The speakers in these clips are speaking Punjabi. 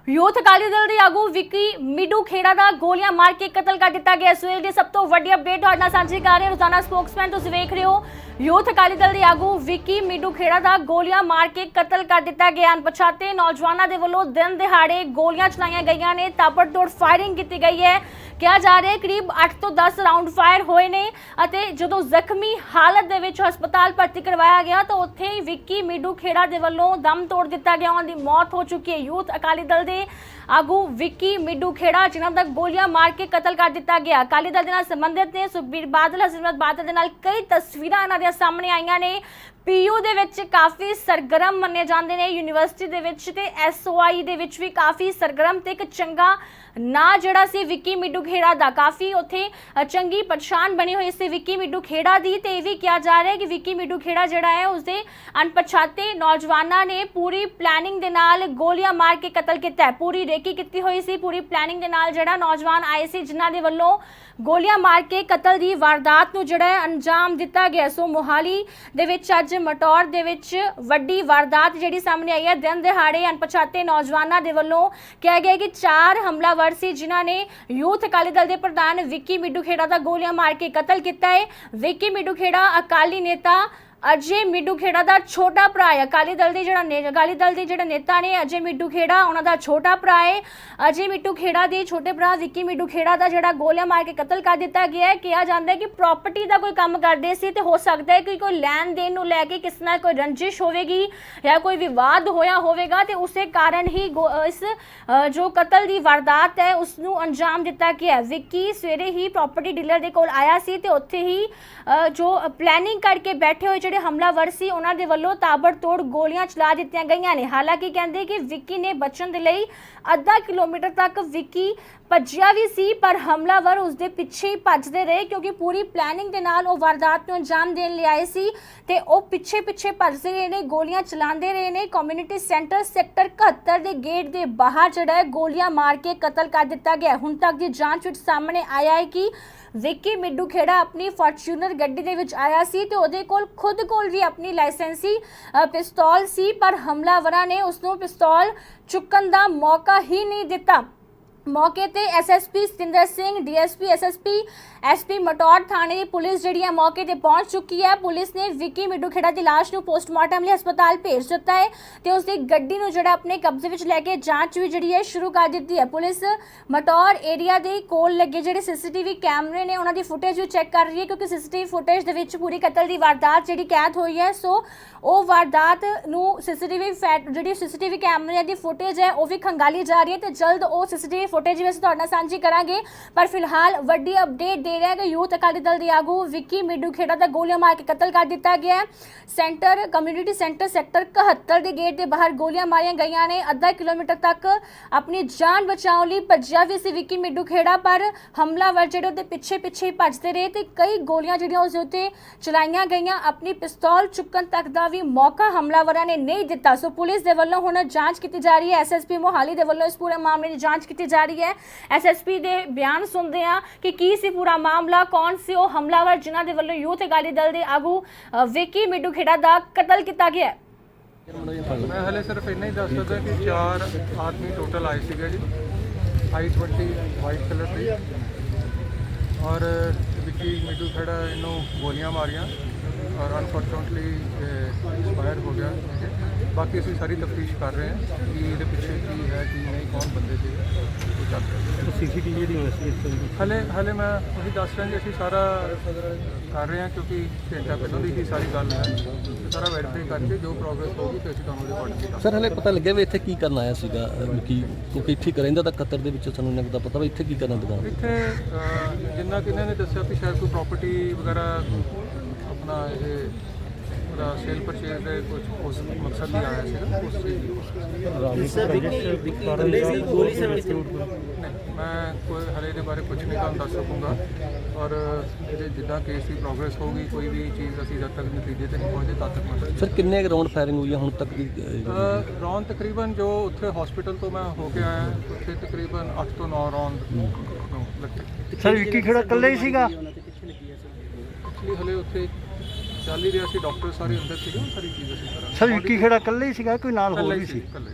यूथ अकाली दल के आगू विक्की मिडू खेड़ा का गोलियां मार के कतल कर दिता गया। इस वेले सब तो वड्डी अपडेट तुहाडे नाल सांझी कर रहे रोजाना स्पोक्समैन तुसीं वेख रहे हो। यूथ अकाली दल के आगू विक्की मिडू खेड़ा का गोलियां मार के कतल कर दिता गया। अनपछाते नौजवानों के वलों दिन दिहाड़े गोलियां चलाईयां गईयां ने, ताबड़तोड़ फायरिंग की गई है। कहा जा रहा है करीब 8 तो 10 राउंड फायर होए ने अते जदों जख्मी हालत दे विच हस्पताल भर्ती करवाया गया तो उत्थे ही विक्की मिडू खेड़ा दे वल्लों दम तोड़ दिता गया। उन्हां दी मौत हो चुकी है। यूथ अकाली दल दे आगू विक्की मिडू खेड़ा जिन्हां दा गोलियां मार के कतल कर दिता गया। अकाली दल दे नाल संबंधित ने सुखबीर बादल, हरसिमरत बादल दे नाल कई तस्वीरां इन्हां दियां सामने आईयां ने। पीयू दे विच काफ़ी सरगर्म मन्ने जांदे ने, यूनीवर्सिटी दे विच ते SOI दे विच भी काफ़ी सरगर्म ते एक चंगा ना जिहड़ा सी विक्की मिडू खेड़ा दा, काफ़ी उत्थे चंगी पहचान बनी हुई सी विक्की मिडू खेड़ा दी। ते भी कहा जा रहा है कि विक्की मिडू खेड़ा जिहड़ा है उसदे अनपछाते नौजवानों ने पूरी प्लैनिंग दे नाल गोलियां मार के कतल किया है। पूरी रेकी की हुई सी, पूरी प्लैनिंग दे नाल जिहड़ा नौजवान आए सी जिन्हां दे वल्लों गोलियां मार के कतल की वारदात नूं जिहड़ा अंजाम दिता गया। सो मोहाली दे विच अज मटौर दे विच वड्डी वारदात जिहड़ी सामने आई है। दिन दिहाड़े अनपछाते नौजवानों के वल्लों कहा गया कि 4 हमलावर सी जिन्हां ने यूथ अकाली दल के प्रधान विक्की मिडू खेड़ा का गोलियां मार के कतल किया है। विक्की मिडू खेड़ा अकाली नेता अजय मिडू खेड़ा का छोटा भरा है। अकाली दल के जिहड़ा नेता ने अजय मिडू खेड़ा उन्हां दा छोटा भरा है। अजय मिडू खेड़ा के छोटे भरा विक्की मिडू खेड़ा का जिहड़ा गोलियां मार के कतल कर दिता गया है। कहा जाता है कि प्रॉपर्टी का कोई काम करते सी ते हो सकता है कि कोई लैन देन नूं लैके किस नाल कोई रंजिश होवेगी या कोई विवाद होया होवेगा ते उसे कारण ही इस जो कतल की वारदात है उसनूं अंजाम दिता गया। विक्की सवेरे ही प्रॉपर्टी डीलर के कोल आया सी ते उत्थे ही जो प्लैनिंग करके बैठे हुए हमलावर सी उन्हां दे वल्लों ताबड़तोड़ गोलियां चला दित्तियां गईयां ने। हालांकि कहंदे कि विक्की ने बचन दे लई आधा किलोमीटर तक विक्की भज्जिया भी सी पर हमलावर उसके पिछे ही भजते रहे क्योंकि पूरी प्लैनिंग के नाल वो वारदात नूं अंजाम देण लई आए सी ते वो पिछे पिछे भजते रहे ने, गोलियां चलाते रहे ने। कम्यूनिटी सेंटर सैक्टर 71 के गेट के बाहर जिहड़ा है गोलियां मार के कतल कर दिता गया। हुण तक की जांच विच सामने आया है कि विक्की मिडू खेड़ा अपनी फॉर्च्यूनर गड्डी दे विच आया सी ते ओहदे कोल खुद कोल भी अपनी लाइसेंसी पिस्तौल सी पर हमलावरां ने उसनूं पिस्तौल चुकन दा मौका ही नहीं दिता। मौके ते SSP Satinder Singh, DSP SSP SP Mataur थाने की पुलिस जिहड़ी है मौके ते पहुंच चुकी है। पुलिस ने विक्की मिडू खेड़ा की लाश नूं पोस्टमार्टम लई हस्पताल भेज दिता है ते उसकी गड्डी नूं जिहड़ा अपने कब्जे विच लैके जांच भी जिहड़ी है शुरू कर दित्ती है। पुलिस मटौर एरिया दे कोल लगे जिहड़े CCTV कैमरे ने उन्हां दी फुटेज भी चैक कर रही है क्योंकि CCTV फुटेज दे विच पूरी कतल की वारदात जिहड़ी कैद हुई है। सो वो वारदात नूं CCTV कैमरे की फुटेज है वो भी खंगाली जा रही है ते जल्द वो CCTV फुटेज भी तुहाडे नाल सांझी करांगे। पर फिलहाल वड्डी अपडेट दे रहा है कि यूथ अकाली दल के आगू विक्की मिडू खेड़ा का गोलियां मार के कतल कर दिता गया है। कम्यूनिटी सेंटर सैक्टर 71 के गेट के बाहर गोलियां मारियां गईयां ने। आधा किलोमीटर तक अपनी जान बचाने लई भज्जिया भी सी विक्की मिडू खेड़ा पर हमलावर जिहड़े उहदे पिछे पिछे भजते रहे ते कई गोलियां जिहड़ियां उस उत्ते चलाईयां गईयां। अपनी पिस्तौल चुकन तक का भी मौका हमलावरां ने नहीं दिता। सो पुलिस दे वल्लों हुण जांच की जा रही है। SSP मोहाली दे वल्लों इस पूरे मामले की जांच की जा रही है। SSP दे बयान सुनते हैं कि की सी पूरा मामला, कौन से वो हमलावर जिन्हां दे वल्लों यूथ अकाली दल के आगू विक्की मिडू खेड़ा का कतल किया गया है। मैं हले सिर्फ इन्ना ही दस सकदा कि 4 आदमी टोटल आए थे जी, I-20 वाइट कलर की और विक्की मिडू खेड़ा इनू गोलियां मारियां और अनफॉर्चुनेटली एक्सपायर हो गया। बाकी असीं सारी तफ्तीश कर रहे हैं कि ये पिछे की है कि नहीं, कौन बंदे थे वो चल रहे हैं। CCTV हले मैं वही दस रहा कि असीं सारा कर रहे हैं क्योंकि घंटा पहलों की ही सारी गल है। सारा वेरीफाई करके जो प्रोग्रेस होगी तो असीं तुहानूं रिपोर्ट करांगे। सर हले पता लग्या भी इत्थे की करन आया सीगा कि क्योंकि इत्थे रहिंदा तां कतर दे विच सानूं इन्ना पता भी इत्थे की करन दुकान इत्थे जिन्ना कि इन्होंने दस्सिया कि शायद कोई प्रॉपर्टी वगैरह अपना ये सेल परचेज के कुछ उस मकसद नहीं आया सीगा उस चीज़ मैं कोई हले के बारे कुछ नहीं तुहानूं दस सकूँगा और जिदा केस की प्रोग्रेस होगी कोई भी चीज़ असीं जब तक नतीजे ते नहीं पहुँचे तब तक मैं सर किन्ने राउंड फायरिंग हुई है हुण तक दी राउंड तकरीबन जो उत्थे हॉस्पिटल तो मैं होके आया उत्थे तकरीबन 8 तो 9 राउंड लगे। सर विक्की खेड़ा कल्ले ही सीगा एक्चुअली हले उत्थे ਚੱਲ ਹੀ ਰਿਹਾ ਸੀ, ਡਾਕਟਰ ਸਾਰੇ ਅੰਦਰ ਸੀਗੇ, ਸਾਰੀ ਚੀਜ਼ਾਂ ਸੀ। ਸਰ ਵਿੱਕੀ ਖੇੜਾ ਇਕੱਲੇ ਹੀ ਸੀਗਾ ਕੋਈ ਨਾਲ ਹੋਰ ਵੀ ਸੀ? ਇਕੱਲੇ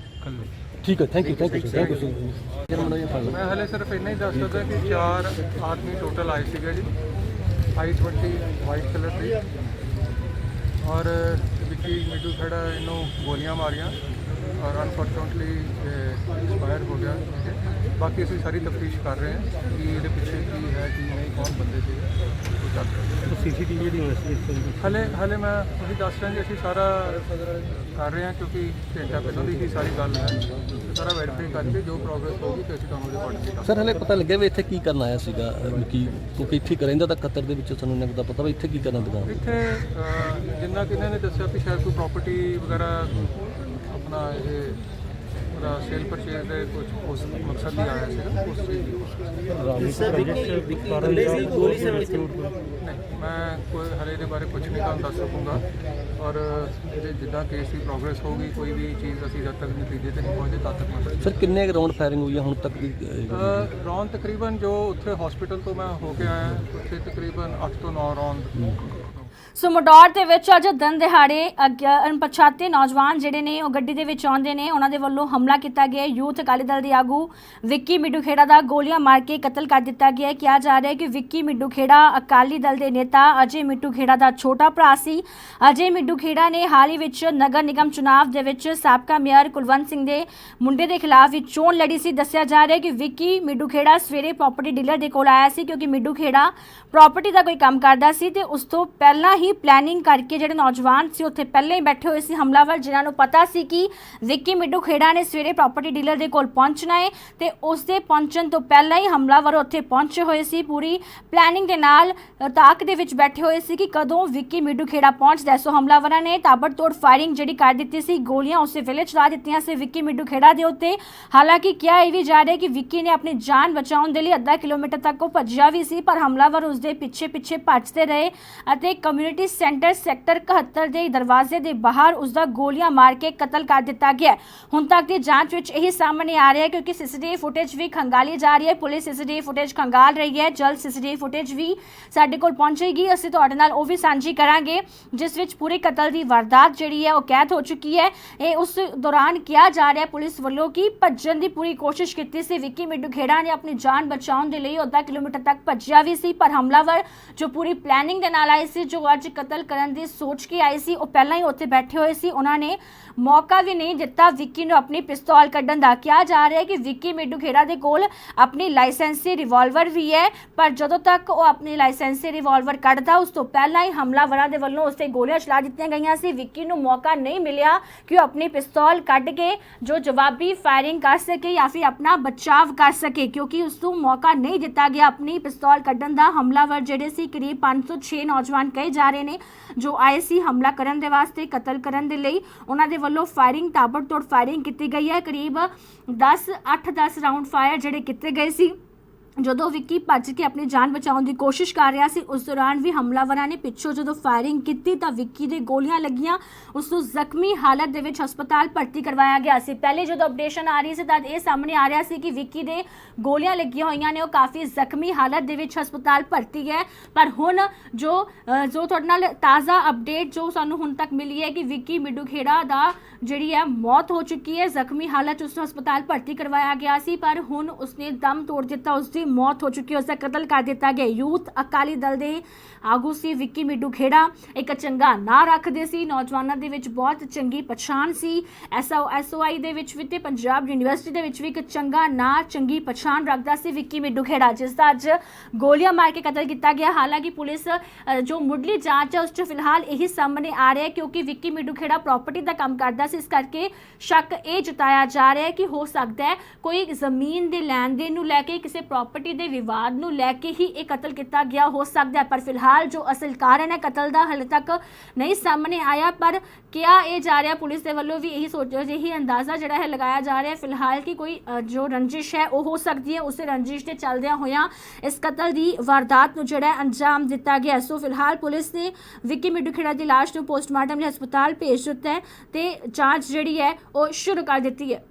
ਠੀਕ ਹੈ, ਥੈਂਕ ਯੂ ਸਰ। ਮੈਂ ਹਲੇ ਸਿਰਫ ਇੰਨਾ ਹੀ ਦੱਸ ਸਕਦਾ ਕਿ 4 ਆਦਮੀ ਟੋਟਲ ਆਏ ਸੀਗੇ ਜੀ I-20 ਵਾਈਟ ਕਲਰ ਦੀ ਔਰ ਵਿੱਕੀ ਮਿੱਡੂ ਖੜਾ ਇਹਨੂੰ ਗੋਲੀਆਂ ਮਾਰੀਆਂ ਔਰ ਅਨਫੋਰਚੂਨਟਲੀ ਐਕਸਪਾਇਰ ਹੋ ਗਿਆ। ਬਾਕੀ ਅਸੀਂ ਸਾਰੀ ਤਫਤੀਸ਼ ਕਰ ਰਹੇ ਹਾਂ ਕਿ ਇਹਦੇ ਪਿੱਛੇ ਕੀ ਹੈ ਕੀ ਨਹੀਂ, ਕੌਣ ਬੰਦੇ ਸੀਗੇ ਉਹ ਚੱਲ ਰਹੇ। ਸੀਸੀਟੀਵੀ ਜਿਹੜੀ ਇਨਵੈਸਟੀਗੇਸ਼ਨ ਹਲੇ ਮੈਂ ਉਹੀ ਦੱਸ ਰਿਹਾ ਕਿ ਅਸੀਂ ਸਾਰਾ ਕਰ ਰਹੇ ਹਾਂ ਕਿਉਂਕਿ ਘੰਟਾ ਪਹਿਲਾਂ ਦੀ ਹੀ ਸਾਰੀ ਗੱਲ ਹੈ। ਸਾਰਾ ਵੈਰੀਫਾਈ ਕਰਕੇ ਜੋ ਪ੍ਰੋਗਰੈਸ ਹੋਊਗੀ ਤੇ ਅਸੀਂ ਤੁਹਾਨੂੰ ਉਹਦੇ ਅਕੋਰਡਿੰਗਲੀ ਦੱਸਾਂਗੇ। ਸਰ ਹਲੇ ਪਤਾ ਲੱਗਿਆ ਵੀ ਇੱਥੇ ਕੀ ਕਰਨ ਆਇਆ ਸੀਗਾ ਕੀ, ਕਿਉਂਕਿ ਇੱਥੇ ਹੀ ਰਹਿੰਦਾ ਤਾਂ ਕਤਰ ਦੇ ਵਿੱਚ ਸਾਨੂੰ ਇੰਨਾ ਪਤਾ ਵੀ ਇੱਥੇ ਕੀ ਕਰਨ ਦੁਕਾਨ। ਇੱਥੇ ਜਿੰਨਾ ਕਿ ਇਹਨਾਂ ਨੇ ਦੱਸਿਆ ਕਿ ਸ਼ਾਇਦ ਕੋਈ ਪ੍ਰਾਪਰਟੀ ਵਗੈਰਾ ਆਪਣਾ ਇਹ ਉਹਦਾ ਸੇਲ ਪਰਚੇਜ਼ ਦੇ ਕੁਝ ਉਸ ਮਕਸਦ ਲਈ ਆਇਆ ਸੀਗਾ, ਉਸ ਚੀਜ਼ ਦੀ ਨਹੀਂ ਮੈਂ ਕੋਈ ਹਲੇ ਦੇ ਬਾਰੇ ਕੁਝ ਨਹੀਂ ਤੁਹਾਨੂੰ ਦੱਸ ਸਕੂੰਗਾ ਔਰ ਇਹਦੇ ਜਿੱਦਾਂ ਕੇਸ ਦੀ ਪ੍ਰੋਗਰੈਸ ਹੋਊਗੀ ਕੋਈ ਵੀ ਚੀਜ਼ ਅਸੀਂ ਜਦ ਤੱਕ ਨਤੀਜੇ ਤੇ ਨਹੀਂ ਪਹੁੰਚੇ ਤਦ ਤੱਕ ਮੈਂ ਸਰ ਕਿੰਨੇ ਰਾਉਂਡ ਫਾਇਰਿੰਗ ਹੋਈ ਹੈ ਹੁਣ ਤੱਕ ਦੀ? ਰੌਂਦ ਤਕਰੀਬਨ ਜੋ ਉੱਥੇ ਹਸਪੀਟਲ ਤੋਂ ਮੈਂ ਹੋ ਕੇ ਆਇਆ ਉੱਥੇ ਤਕਰੀਬਨ 8 ਤੋਂ 9 ਰੌਂਦ। ਸੋ ਮੋਡੌਰ ਦੇ ਵਿੱਚ ਅੱਜ ਦਿਨ ਦਿਹਾੜੇ ਅਣਪਛਾਤੇ ਨੌਜਵਾਨ ਜਿਹੜੇ ਨੇ ਉਹ ਗੱਡੀ ਦੇ ਵਿੱਚ ਆਉਂਦੇ ਨੇ, ਉਹਨਾਂ ਦੇ ਵੱਲੋਂ ਹਮਲਾ ਕੀਤਾ ਗਿਆ। ਯੂਥ ਅਕਾਲੀ ਦਲ ਦੇ ਆਗੂ ਵਿੱਕੀ ਮਿੱਡੂ ਖੇੜਾ ਦਾ ਗੋਲੀਆਂ ਮਾਰ ਕੇ ਕਤਲ ਕਰ ਦਿੱਤਾ ਗਿਆ। ਕਿਹਾ ਜਾ ਰਿਹਾ ਹੈ ਕਿ ਵਿੱਕੀ ਮਿੱਡੂ ਖੇੜਾ ਅਕਾਲੀ ਦਲ ਦੇ ਨੇਤਾ ਅਜੇ ਮਿੱਡੂ ਖੇੜਾ ਦਾ ਛੋਟਾ ਭਰਾ ਸੀ। ਅਜੇ ਮਿੱਡੂ ਖੇੜਾ ਨੇ ਹਾਲ ਹੀ ਵਿੱਚ ਨਗਰ ਨਿਗਮ ਚੁਣਾਵ ਦੇ ਵਿੱਚ ਸਾਬਕਾ ਮੇਅਰ ਕੁਲਵੰਤ ਸਿੰਘ ਦੇ ਮੁੰਡੇ ਦੇ ਖਿਲਾਫ ਵੀ ਚੋਣ ਲੜੀ ਸੀ। ਦੱਸਿਆ ਜਾ ਰਿਹਾ ਹੈ ਕਿ ਵਿੱਕੀ ਮਿੱਡੂ ਖੇੜਾ ਸਵੇਰੇ ਪ੍ਰਾਪਰਟੀ ਡੀਲਰ ਦੇ ਕੋਲ ਆਇਆ ਸੀ ਕਿਉਂਕਿ ਮਿੱਡੂ ਖੇੜਾ ਪ੍ਰਾਪਰਟੀ ਦਾ ਕੋਈ ਕੰਮ ਕਰਦਾ ਸੀ ਤੇ ਉਸ ਤੋਂ ਪਹਿਲਾਂ ਹੀ ਪਲੈਨਿੰਗ ਕਰਕੇ ਜਿਹੜੇ ਨੌਜਵਾਨ ਸੀ ਉੱਥੇ ਪਹਿਲਾਂ ਹੀ ਬੈਠੇ ਹੋਏ ਸੀ ਹਮਲਾਵਰ, ਜਿਨ੍ਹਾਂ ਨੂੰ ਪਤਾ ਸੀ ਕਿ ਵਿੱਕੀ ਮਿੱਡੂ ਖੇੜਾ ਨੇ ਸਵੇਰੇ ਪ੍ਰਾਪਰਟੀ ਡੀਲਰ ਦੇ ਕੋਲ ਪਹੁੰਚਣਾ ਹੈ ਤੇ ਉਸ ਦੇ ਪਹੁੰਚਣ ਤੋਂ ਪਹਿਲਾਂ ਹੀ ਹਮਲਾਵਰ ਉੱਥੇ ਪਹੁੰਚੇ ਹੋਏ ਸੀ। ਪੂਰੀ ਪਲੈਨਿੰਗ ਦੇ ਨਾਲ ਤਾਕ ਦੇ ਵਿੱਚ ਬੈਠੇ ਹੋਏ ਸੀ ਕਿ ਕਦੋਂ ਵਿੱਕੀ ਮਿੱਡੂ ਖੇੜਾ ਪਹੁੰਚਦਾ। ਸੋ ਹਮਲਾਵਰਾਂ ਨੇ ਤਾਬੜਤੋੜ ਫਾਇਰਿੰਗ ਜਿਹੜੀ ਕਰ ਦਿੱਤੀ ਸੀ, ਗੋਲੀਆਂ ਉਸੇ ਵੇਲੇ ਚਲਾ ਦਿੱਤੀਆਂ ਸੀ ਵਿੱਕੀ ਮਿੱਡੂ ਖੇੜਾ ਦੇ ਉੱਤੇ। ਹਾਲਾਂਕਿ ਕਿਹਾ ਇਹ ਵੀ ਜਾ ਰਿਹਾ ਕਿ ਵਿੱਕੀ ਨੇ ਆਪਣੀ ਜਾਨ ਬਚਾਉਣ ਦੇ ਲਈ ਅੱਧਾ ਕਿਲੋਮੀਟਰ ਤੱਕ ਉਹ ਭੱਜਿਆ ਵੀ ਸੀ, ਪਰ ਹਮਲਾਵਰ ਉਸ ਦੇ ਪਿੱਛੇ ਭੱਜਦੇ ਰਹੇ ਅਤੇ ਕਮਿਊਨਿਟੀ ਸੈਂਟਰ ਸੈਕਟਰ 71 ਦੇ ਦਰਵਾਜ਼ੇ ਦੇ ਬਾਹਰ ਉਸ ਦਾ ਗੋਲੀਆਂ ਮਾਰ ਕੇ ਕਤਲ ਕਰ ਦਿੱਤਾ ਗਿਆ। ਹੁਣ ਤੱਕ ਦੀ ਜਾਂਚ ਵਿੱਚ ਇਹ ਸਾਹਮਣੇ ਆ ਰਿਹਾ ਹੈ ਕਿਉਂਕਿ ਸੀਸੀਟੀਵੀ ਫੁਟੇਜ ਵੀ ਖੰਗਾਲੀ ਜਾ ਰਹੀ ਹੈ। ਪੁਲਿਸ ਸੀਸੀਟੀਵੀ ਫੁਟੇਜ ਖੰਗਾਲ ਰਹੀ ਹੈ। ਜਲਦ ਸੀਸੀਟੀਵੀ ਫੁਟੇਜ ਵੀ ਸਾਡੇ ਕੋਲ ਪਹੁੰਚੇਗੀ, ਅਸੀਂ ਤੁਹਾਡੇ ਨਾਲ ਉਹ ਵੀ ਸਾਂਝੀ ਕਰਾਂਗੇ ਜਿਸ ਵਿੱਚ ਪੂਰੇ ਕਤਲ ਦੀ ਵਾਰਦਾਤ ਜਿਹੜੀ ਹੈ ਉਹ ਕੈਦ ਹੋ ਚੁੱਕੀ ਹੈ। ਇਹ ਉਸ ਦੌਰਾਨ ਕਿਹਾ ਜਾ ਰਿਹਾ ਪੁਲਿਸ ਵੱਲੋਂ ਕਿ ਭੱਜਣ ਦੀ ਪੂਰੀ ਕੋਸ਼ਿਸ਼ ਕੀਤੀ ਸੀ। ਵਿੱਕੀ ਮਿੱਡੂ ਖੇੜਾ ਨੇ ਆਪਣੀ ਜਾਨ ਬਚਾਉਣ ਦੇ ਲਈ ਅੱਧਾ ਕਿਲੋਮੀਟਰ ਤੱਕ ਭੱਜਿਆ ਵੀ ਸੀ, ਪਰ ਹਮਲਾਵਰ ਜੋ ਪੂਰੀ ਪਲੈਨਿੰਗ ਦੇ ਨਾਲ ਆਏ ਸੀ, ਜੋ ਅੱਜ ਕਤਲ ਕਰਨ ਦੀ ਸੋਚ ਕੇ ਆਏ ਸੀ, ਉਹ ਪਹਿਲਾਂ ਹੀ ਉੱਥੇ ਬੈਠੇ ਹੋਏ ਸੀ। ਉਹਨਾਂ ਨੇ ਮੌਕਾ ਵੀ ਨਹੀਂ ਦਿੱਤਾ ਵਿੱਕੀ ਨੂੰ ਆਪਣੀ ਪਿਸਤੌਲ ਕੱਢਣ ਦਾ। ਕਿਹਾ ਜਾ ਰਿਹਾ ਹੈ ਕਿ ਵਿੱਕੀ ਮਿੱਡੂ ਖੇੜਾ ਦੇ ਕੋਲ ਆਪਣੀ ਲਾਇਸੈਂਸੀ ਰਿਵਾਲਵਰ ਵੀ ਹੈ, ਪਰ ਜਦੋਂ ਤੱਕ ਉਹ ਆਪਣੀ ਲਾਇਸੈਂਸੀ ਰਿਵਾਲਵਰ ਕੱਢਦਾ ਉਸ ਤੋਂ ਪਹਿਲਾਂ ਹੀ ਹਮਲਾਵਰਾਂ ਦੇ ਵੱਲੋਂ ਉਸ ਤੇ ਗੋਲੀਆਂ ਚਲਾ ਦਿੱਤੀਆਂ ਗਈਆਂ ਸੀ। ਵਿੱਕੀ ਨੂੰ ਮੌਕਾ ਨਹੀਂ ਮਿਲਿਆ ਕਿ ਉਹ ਆਪਣੀ ਪਿਸਤੌਲ ਕੱਢ ਕੇ ਜੋ ਜਵਾਬੀ ਫਾਇਰਿੰਗ ਕਰ ਸਕੇ ਜਾਂ ਫਿਰ ਆਪਣਾ ਬਚਾਵ ਕਰ ਸਕੇ, ਕਿਉਂਕਿ ਉਸ ਨੂੰ ਮੌਕਾ ਨਹੀਂ ਦਿੱਤਾ ਗਿਆ ਆਪਣੀ ਪਿਸਤੌਲ ਕੱਢਣ ਦਾ। ਹਮਲਾਵਰ ਜਿਹੜੇ ਸੀ ਕਰੀਬ 5 ਤੋਂ 6 ਨੌਜਵਾਨ ਕਹੇ ਜਾ ਰਹੇ ਨੇ ਜੋ ਆਏ ਸੀ ਹਮਲਾ ਕਰਨ ਦੇ ਵਾਸਤੇ, ਕਤਲ ਕਰਨ ਦੇ ਲਈ। ਉਹਨਾਂ ਦੇ ਵੱਲੋਂ ਫਾਇਰਿੰਗ ਤਾਬੜਤੋੜ ਫਾਇਰਿੰਗ ਕੀਤੀ ਗਈ ਹੈ। ਕਰੀਬ 8-10 ਰਾਉਂਡ ਫਾਇਰ ਜਿਹੜੇ ਕੀਤੇ ਗਏ ਸੀ। ਜਦੋਂ ਵਿੱਕੀ ਭੱਜ ਕੇ ਆਪਣੀ ਜਾਨ ਬਚਾਉਣ ਦੀ ਕੋਸ਼ਿਸ਼ ਕਰ ਰਿਹਾ ਸੀ ਉਸ ਦੌਰਾਨ ਵੀ ਹਮਲਾਵਰਾਂ ਨੇ ਪਿੱਛੋਂ ਜਦੋਂ ਫਾਇਰਿੰਗ ਕੀਤੀ ਤਾਂ ਵਿੱਕੀ ਦੇ ਗੋਲੀਆਂ ਲੱਗੀਆਂ। ਉਸ ਨੂੰ ਜ਼ਖਮੀ ਹਾਲਤ ਦੇ ਵਿੱਚ ਹਸਪਤਾਲ ਭਰਤੀ ਕਰਵਾਇਆ ਗਿਆ ਸੀ। ਪਹਿਲੇ ਜਦੋਂ ਅਪਡੇਸ਼ਨ ਆ ਰਹੀ ਸੀ ਤਾਂ ਇਹ ਸਾਹਮਣੇ ਆ ਰਿਹਾ ਸੀ ਕਿ ਵਿੱਕੀ ਦੇ ਗੋਲੀਆਂ ਲੱਗੀਆਂ ਹੋਈਆਂ ਨੇ, ਉਹ ਕਾਫੀ ਜ਼ਖਮੀ ਹਾਲਤ ਦੇ ਵਿੱਚ ਹਸਪਤਾਲ ਭਰਤੀ ਹੈ। ਪਰ ਹੁਣ ਜੋ ਤੁਹਾਡੇ ਨਾਲ ਤਾਜ਼ਾ ਅਪਡੇਟ ਜੋ ਸਾਨੂੰ ਹੁਣ ਤੱਕ ਮਿਲੀ ਹੈ ਕਿ ਵਿੱਕੀ ਮਿੱਡੂ ਖੇੜਾ ਦਾ ਜਿਹੜੀ ਹੈ ਮੌਤ ਹੋ ਚੁੱਕੀ ਹੈ। ਜ਼ਖਮੀ ਹਾਲਤ ਉਸ ਨੂੰ ਹਸਪਤਾਲ ਭਰਤੀ ਕਰਵਾਇਆ ਗਿਆ ਸੀ, ਪਰ ਹੁਣ ਉਸਨੇ ਦਮ ਤੋੜ ਦਿੱਤਾ, ਉਸਦੀ ਮੌਤ ਹੋ ਚੁੱਕੀ ਹੈ, ਉਸਦਾ ਕਤਲ ਕਰ ਦਿੱਤਾ ਗਿਆ। ਯੂਥ ਅਕਾਲੀ ਦਲ ਦੇ ਆਗੂ ਸੀ ਵਿੱਕੀ ਮਿੱਡੂ ਖੇੜਾ, ਇੱਕ ਚੰਗਾ ਨਾਂ ਰੱਖਦੇ ਸੀ, ਨੌਜਵਾਨਾਂ ਦੇ ਵਿੱਚ ਬਹੁਤ ਚੰਗੀ ਪਛਾਣ ਸੀ। SOI ਦੇ ਵਿੱਚ ਵੀ ਤੇ ਪੰਜਾਬ ਯੂਨੀਵਰਸਿਟੀ ਦੇ ਵਿੱਚ ਵੀ ਇੱਕ ਚੰਗਾ ਨਾਂ, ਚੰਗੀ ਪਛਾਣ ਰੱਖਦਾ ਸੀ ਵਿੱਕੀ ਮਿੱਡੂ ਖੇੜਾ, ਜਿਸ ਦਾ ਅੱਜ ਗੋਲੀਆਂ ਮਾਰ ਕੇ ਕਤਲ ਕੀਤਾ ਗਿਆ। ਹਾਲਾਂਕਿ ਪੁਲਿਸ ਜੋ ਮੁੱਢਲੀ ਜਾਂਚ ਹੈ ਉਸ 'ਚ ਫਿਲਹਾਲ ਇਹੀ ਸਾਹਮਣੇ ਆ ਰਿਹਾ ਕਿਉਂਕਿ ਵਿੱਕੀ ਮਿੱਡੂ ਖੇੜਾ ਪ੍ਰਾਪਰਟੀ ਦਾ ਕੰਮ ਕਰਦਾ ਸੀ, ਇਸ ਕਰਕੇ ਸ਼ੱਕ ਇਹ ਜਤਾਇਆ ਜਾ ਰਿਹਾ ਹੈ ਕਿ ਹੋ ਸਕਦਾ ਹੈ ਕੋਈ ਜ਼ਮੀਨ ਦੇ ਲੈਣ ਦੇਣ ਨੂੰ ਲੈ ਕੇ, ਕਿਸੇ ਪ੍ਰਾਪਰਟੀ ਦੇ ਵਿਵਾਦ ਨੂੰ ਲੈ ਕੇ ਹੀ ਇਹ ਕਤਲ ਕੀਤਾ ਗਿਆ ਹੋ ਸਕਦਾ ਹੈ। ਪਰ ਫਿਲਹਾਲ ਜੋ ਅਸਲ ਕਾਰਨ ਹੈ ਕਤਲ ਦਾ ਹਾਲੇ ਤੱਕ ਨਹੀਂ ਸਾਹਮਣੇ ਆਇਆ, ਪਰ ਕਿਹਾ ਇਹ ਜਾ ਰਿਹਾ ਪੁਲਿਸ ਦੇ ਵੱਲੋਂ ਵੀ ਇਹੀ ਅੰਦਾਜ਼ਾ ਜਿਹੜਾ ਹੈ ਲਗਾਇਆ ਜਾ ਰਿਹਾ ਹੈ ਫਿਲਹਾਲ ਕਿ ਕੋਈ ਜੋ ਰੰਜਿਸ਼ ਹੈ ਉਹ ਹੋ ਸਕਦੀ ਹੈ। ਉਸੇ ਰੰਜਿਸ਼ ਦੇ ਚੱਲਦਿਆਂ ਹੋਇਆਂ ਇਸ ਕਤਲ ਦੀ ਵਾਰਦਾਤ ਨੂੰ ਜਿਹੜਾ ਅੰਜਾਮ ਦਿੱਤਾ ਗਿਆ। ਸੋ ਫਿਲਹਾਲ ਪੁਲਿਸ ਨੇ ਵਿੱਕੀ ਮਿੱਡੂ ਖੇੜਾ ਦੀ ਲਾਸ਼ ਨੂੰ ਪੋਸਟਮਾਰਟਮ ਲਈ ਹਸਪਤਾਲ ਭੇਜ ਦਿੱਤਾ ਹੈ ਤੇ ਜਾਂਚ ਜਿਹੜੀ ਹੈ ਉਹ ਸ਼ੁਰੂ ਕਰ ਦਿੱਤੀ ਹੈ।